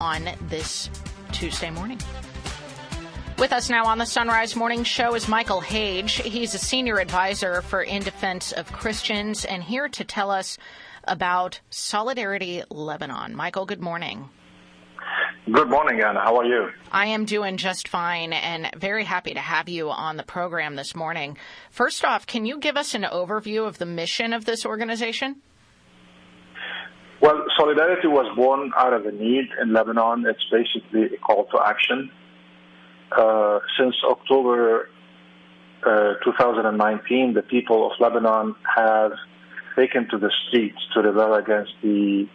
on this Tuesday morning. With us now on the Sunrise Morning Show is Michael Hage. He's a senior advisor for In Defense of Christians and here to tell us about Solidarity Lebanon. Michael, good morning. Good morning, Anna. How are you? I am doing just fine and very happy to have you on the program this morning. First off, can you give us an overview of the mission of this organization? Well, Solidarity was born out of a need in Lebanon. It's basically a call to action. Since October 2019, the people of Lebanon have taken to the streets to rebel against the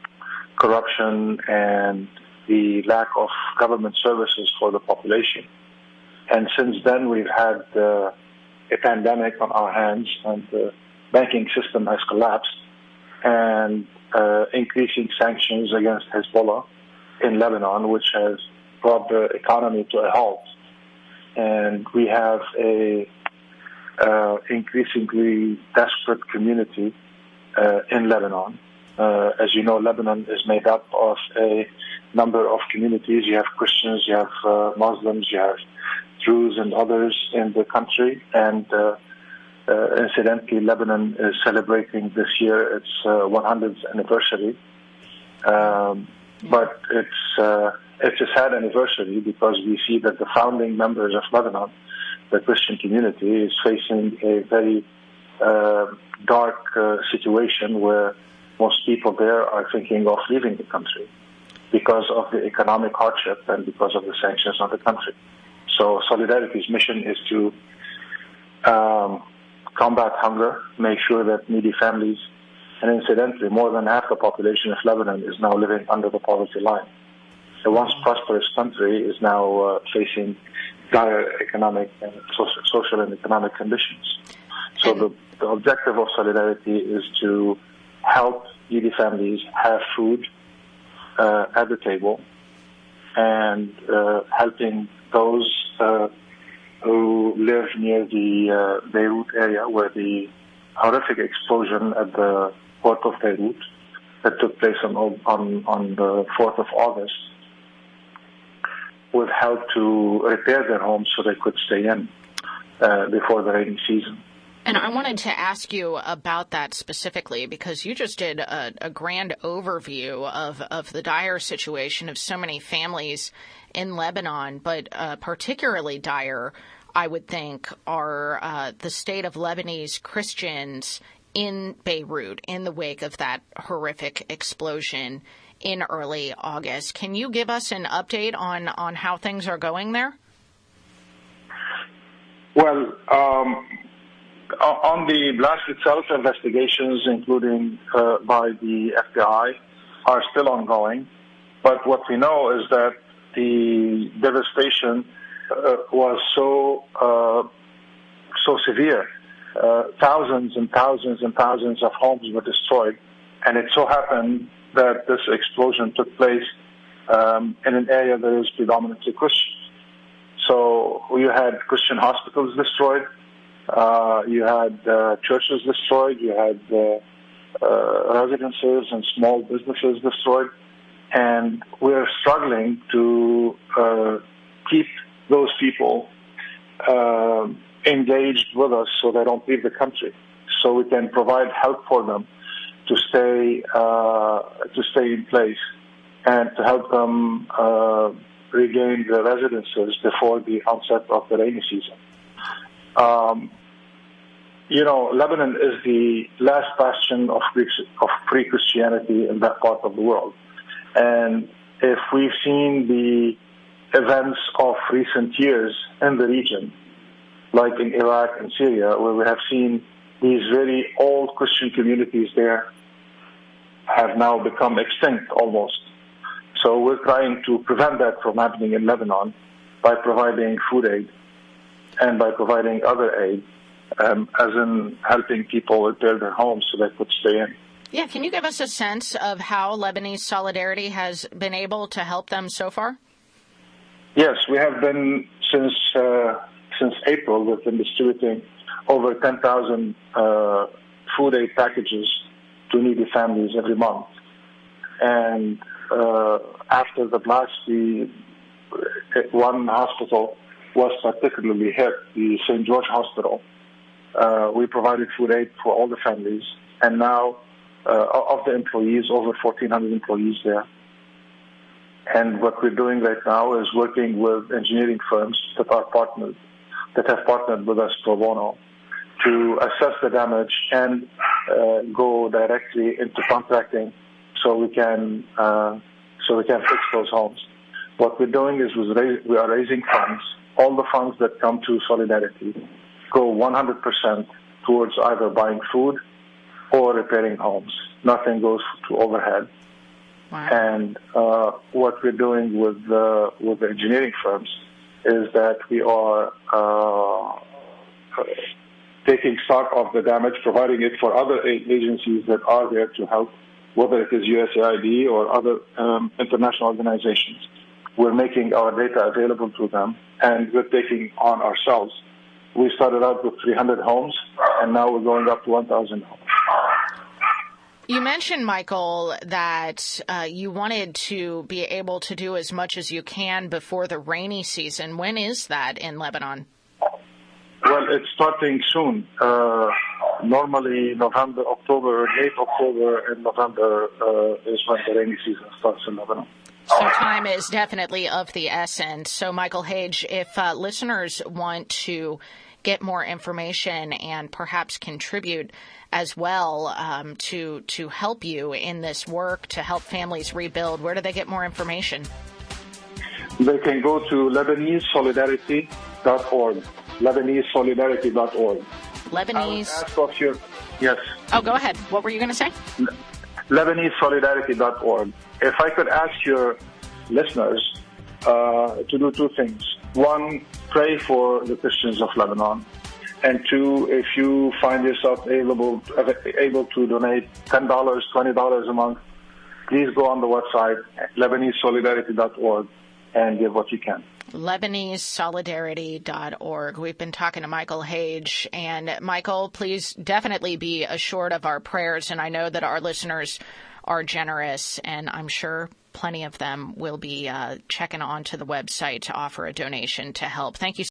corruption and the lack of government services for the population. And since then, we've had a pandemic on our hands, and the banking system has collapsed, and increasing sanctions against Hezbollah in Lebanon, which has brought the economy to a halt. And we have a increasingly desperate community in Lebanon. As you know, Lebanon is made up of a number of communities. You have Christians, you have Muslims, you have Jews and others in the country. And incidentally, Lebanon is celebrating this year its 100th anniversary. But it's a sad anniversary because we see that the founding members of Lebanon, the Christian community, is facing a very dark situation where most people there are thinking of leaving the country because of the economic hardship and because of the sanctions on the country. So Solidarity's mission is to combat hunger, make sure that needy families, and incidentally, more than half the population of Lebanon is now living under the poverty line. The once prosperous country is now facing dire economic and social and economic conditions. So the objective of Solidarity is to help needy families have food at the table, and helping those who live near the Beirut area, where the horrific explosion at the port of Beirut that took place on the 4th of August would help to repair their homes so they could stay in before the rainy season. And I wanted to ask you about that specifically because you just did a grand overview of the dire situation of so many families in Lebanon, but particularly dire, I would think, are the state of Lebanese Christians in Beirut in the wake of that horrific explosion in early August. Can you give us an update on how things are going there? Well, on the blast itself, investigations, including by the FBI, are still ongoing. But what we know is that the devastation was so severe. Thousands and thousands and thousands of homes were destroyed, and it so happened that this explosion took place in an area that is predominantly Christian. So you had Christian hospitals destroyed, you had churches destroyed, you had residences and small businesses destroyed, and we're struggling to keep those people engaged with us so they don't leave the country, so we can provide help for them to stay in place and to help them regain their residences before the onset of the rainy season. Lebanon is the last bastion of free Christianity in that part of the world. And if we've seen the events of recent years in the region, like in Iraq and Syria, where we have seen these really old Christian communities there have now become extinct almost. So we're trying to prevent that from happening in Lebanon by providing food aid and by providing other aid, as in helping people repair their homes so they could stay in. Yeah, can you give us a sense of how Lebanese Solidarity has been able to help them so far? Yes, we have been since April. We've been distributing over 10,000 food aid packages to needy families every month. And after the blast, one hospital was particularly hit, the St. George Hospital. We provided food aid for all the families, and now of the employees, over 1,400 employees there. And what we're doing right now is working with engineering firms that have partnered with us pro bono to assess the damage and go directly into contracting so we can fix those homes. What we're doing is we are raising funds. All the funds that come to Solidarity go 100% towards either buying food or repairing homes. Nothing goes to overhead. Wow. And what we're doing with the engineering firms is that we are taking stock of the damage, providing it for other agencies that are there to help, whether it is USAID or other international organizations. We're making our data available to them, and we're taking on ourselves. We started out with 300 homes, and now we're going up to 1,000 homes. You mentioned, Michael, that you wanted to be able to do as much as you can before the rainy season. When is that in Lebanon? Well, it's starting soon. Normally, November, October, late October and November is when the rainy season starts in Lebanon. So time is definitely of the essence. So, Michael Hage, if listeners want to get more information and perhaps contribute as well to help you in this work to help families rebuild, where do they get more information? They can go to LebaneseSolidarity.org. LebaneseSolidarity.org. Lebanese. Yes. Oh, go ahead. What were you going to say? LebaneseSolidarity.org. If I could ask your listeners to do two things. One, pray for the Christians of Lebanon. And two, if you find yourself able to donate $10, $20 a month, please go on the website, LebaneseSolidarity.org, and give what you can. LebaneseSolidarity.org. We've been talking to Michael Hage. And Michael, please definitely be assured of our prayers. And I know that our listeners are generous, and I'm sure plenty of them will be checking onto the website to offer a donation to help. Thank you